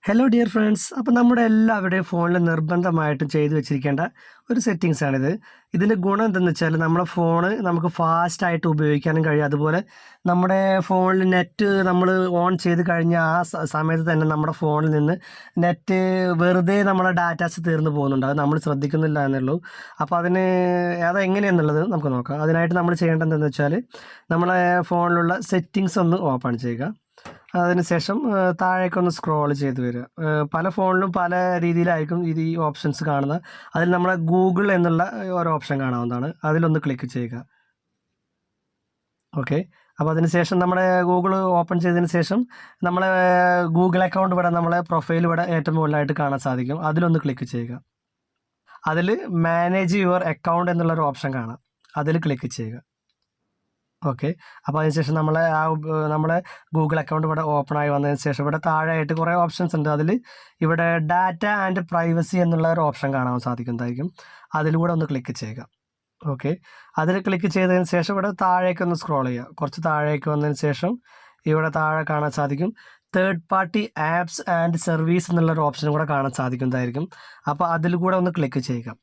Hello dear friends. അപ്പോൾ നമ്മുടെ എല്ലാവരുടെയും ഫോണിൽ നിർബന്ധമായിട്ടും ചെയ്തു വെച്ചിരിക്കേണ്ട ഒരു സെറ്റിങ്സാണിത്. ഇതിൻ്റെ ഗുണം എന്തെന്ന് വെച്ചാൽ നമ്മുടെ ഫോണ് നമുക്ക് ഫാസ്റ്റായിട്ട് ഉപയോഗിക്കാനും കഴിയും. അതുപോലെ നമ്മുടെ ഫോണിൽ നെറ്റ് നമ്മൾ ഓൺ ചെയ്ത് കഴിഞ്ഞ ആ സമയത്ത് തന്നെ നമ്മുടെ ഫോണിൽ നിന്ന് നെറ്റ് വെറുതെ നമ്മളെ ഡാറ്റാസ് തീർന്നു പോകുന്നുണ്ട്. അത് നമ്മൾ ശ്രദ്ധിക്കുന്നില്ല എന്നുള്ളൂ. അപ്പോൾ അതെങ്ങനെയാണെന്നുള്ളത് നമുക്ക് നോക്കാം. അതിനായിട്ട് നമ്മൾ ചെയ്യേണ്ടത് എന്തെന്ന് വെച്ചാൽ നമ്മളെ ഫോണിലുള്ള സെറ്റിങ്സ് ഒന്ന് ഓപ്പൺ ചെയ്യുക. അതിനുശേഷം താഴേക്കൊന്ന് സ്ക്രോൾ ചെയ്ത് വരിക. പല ഫോണിലും പല രീതിയിലായിരിക്കും ഈ ഓപ്ഷൻസ് കാണുന്നത്. അതിൽ നമ്മളെ ഗൂഗിൾ എന്നുള്ള ഒരു ഓപ്ഷൻ കാണാവുന്നതാണ്. അതിലൊന്ന് ക്ലിക്ക് ചെയ്യുക. ഓക്കെ. അപ്പോൾ അതിനുശേഷം നമ്മുടെ ഗൂഗിൾ ഓപ്പൺ ചെയ്തതിന് ശേഷം നമ്മളെ ഗൂഗിൾ അക്കൗണ്ട് ഇവിടെ നമ്മളെ പ്രൊഫൈൽ ഇവിടെ ഏറ്റവും മുകളിലായിട്ട് കാണാൻ സാധിക്കും. അതിലൊന്ന് ക്ലിക്ക് ചെയ്യുക. അതിൽ മാനേജ് യുവർ അക്കൗണ്ട് എന്നുള്ളൊരു ഓപ്ഷൻ കാണാം. അതിൽ ക്ലിക്ക് ചെയ്യുക. ഓക്കെ. അപ്പോൾ അതിനുശേഷം നമ്മളെ ഗൂഗിൾ അക്കൗണ്ട് ഇവിടെ ഓപ്പൺ ആയി വന്നതിന് ശേഷം ഇവിടെ താഴെയായിട്ട് കുറേ ഓപ്ഷൻസ് ഉണ്ട്. അതിൽ ഇവിടെ ഡാറ്റ ആൻഡ് പ്രൈവസി എന്നുള്ള ഒരു ഓപ്ഷൻ കാണാൻ സാധിക്കുന്നതായിരിക്കും. അതിലൂടെ ഒന്ന് ക്ലിക്ക് ചെയ്യുക. ഓക്കെ. അതിൽ ക്ലിക്ക് ചെയ്തതിന് ശേഷം ഇവിടെ താഴേക്ക് ഒന്ന് സ്ക്രോൾ ചെയ്യുക. കുറച്ച് താഴേക്ക് വന്നതിന് ശേഷം ഇവിടെ താഴെ കാണാൻ സാധിക്കും third party apps and service എന്നുള്ളൊരു ഓപ്ഷനും കൂടെ കാണാൻ സാധിക്കുന്നതായിരിക്കും. അപ്പോൾ അതിൽ കൂടെ ഒന്ന് ക്ലിക്ക് ചെയ്യുക.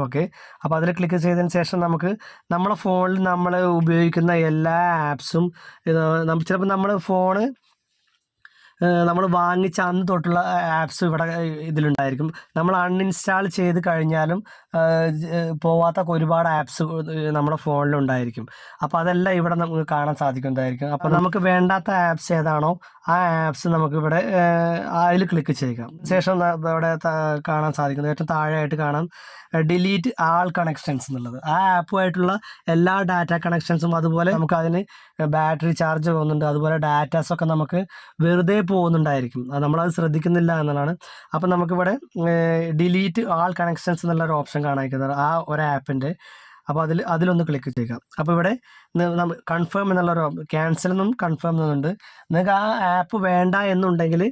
ഓക്കെ. അപ്പോൾ അതിൽ ക്ലിക്ക് ചെയ്തതിന് ശേഷം നമുക്ക് നമ്മളെ ഫോണിൽ നമ്മൾ ഉപയോഗിക്കുന്ന എല്ലാ ആപ്സും ചിലപ്പോൾ നമ്മൾ ഫോണ് നമ്മൾ വാങ്ങിച്ച അന്ന് തൊട്ടുള്ള ആപ്സ് ഇവിടെ ഇതിലുണ്ടായിരിക്കും. നമ്മൾ അൺഇൻസ്റ്റാൾ ചെയ്ത് കഴിഞ്ഞാലും പോവാത്ത ഒരുപാട് ആപ്സ് നമ്മുടെ ഫോണിലുണ്ടായിരിക്കും. അപ്പോൾ അതെല്ലാം ഇവിടെ നമുക്ക് കാണാൻ സാധിക്കുന്നതായിരിക്കും. അപ്പോൾ നമുക്ക് വേണ്ടാത്ത ആപ്സ് ഏതാണോ ആ ആപ്സ് നമുക്കിവിടെ അതിൽ ക്ലിക്ക് ചെയ്യുക. ശേഷം ഇവിടെ കാണാൻ സാധിക്കുന്നത് ഏറ്റവും താഴെയായിട്ട് കാണാം ഡിലീറ്റ് ആൾ കണക്ഷൻസ് എന്നുള്ളത്. ആ ആപ്പുമായിട്ടുള്ള എല്ലാ ഡാറ്റ കണക്ഷൻസും അതുപോലെ നമുക്ക് അതിന് ബാറ്ററി ചാർജ് പോകുന്നുണ്ട്. അതുപോലെ ഡാറ്റാസൊക്കെ നമുക്ക് വെറുതെ പോകുന്നുണ്ടായിരിക്കും. അത് നമ്മളത് ശ്രദ്ധിക്കുന്നില്ല എന്നതാണ്. അപ്പം നമുക്കിവിടെ ഡിലീറ്റ് ആൾ കണക്ഷൻസ് എന്നുള്ളൊരു ഓപ്ഷൻ കാണാതിരിക്കുന്നത് ആ ഒരു ആപ്പിൻ്റെ. അപ്പോൾ അതിലൊന്ന് ക്ലിക്ക് ചെയ്യുക. അപ്പോൾ ഇവിടെ കൺഫേം എന്നുള്ളൊരു ക്യാൻസൽ എന്നും കൺഫേം എന്നുണ്ട്. നിങ്ങൾക്ക് ആ ആപ്പ് വേണ്ട എന്നുണ്ടെങ്കിൽ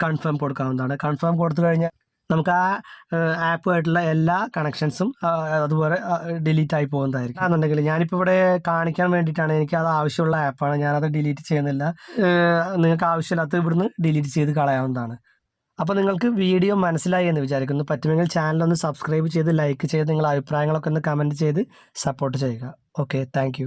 കൺഫേം കൊടുക്കാവുന്നതാണ്. കൺഫേം കൊടുത്തു കഴിഞ്ഞാൽ നമുക്ക് ആ ആപ്പുമായിട്ടുള്ള എല്ലാ കണക്ഷൻസും അതുപോലെ ഡിലീറ്റ് ആയി പോകുന്നതായിരിക്കും. എന്നുണ്ടെങ്കിൽ ഞാനിപ്പോൾ ഇവിടെ കാണിക്കാൻ വേണ്ടിയിട്ടാണ്, എനിക്ക് അത് ആവശ്യമുള്ള ആപ്പാണ്, ഞാനത് ഡിലീറ്റ് ചെയ്യുന്നില്ല. നിങ്ങൾക്ക് ആവശ്യമില്ലാത്ത ഇവിടുന്ന് ഡിലീറ്റ് ചെയ്ത് കളയാവുന്നതാണ്. അപ്പോൾ നിങ്ങൾക്ക് വീഡിയോ മനസ്സിലായി എന്ന് വിചാരിക്കുന്നു. പറ്റുമെങ്കിൽ ചാനലൊന്ന് സബ്സ്ക്രൈബ് ചെയ്ത് ലൈക്ക് ചെയ്ത് നിങ്ങളുടെ അഭിപ്രായങ്ങളൊക്കെ ഒന്ന് കമൻറ്റ് ചെയ്ത് സപ്പോർട്ട് ചെയ്യുക. Okay, thank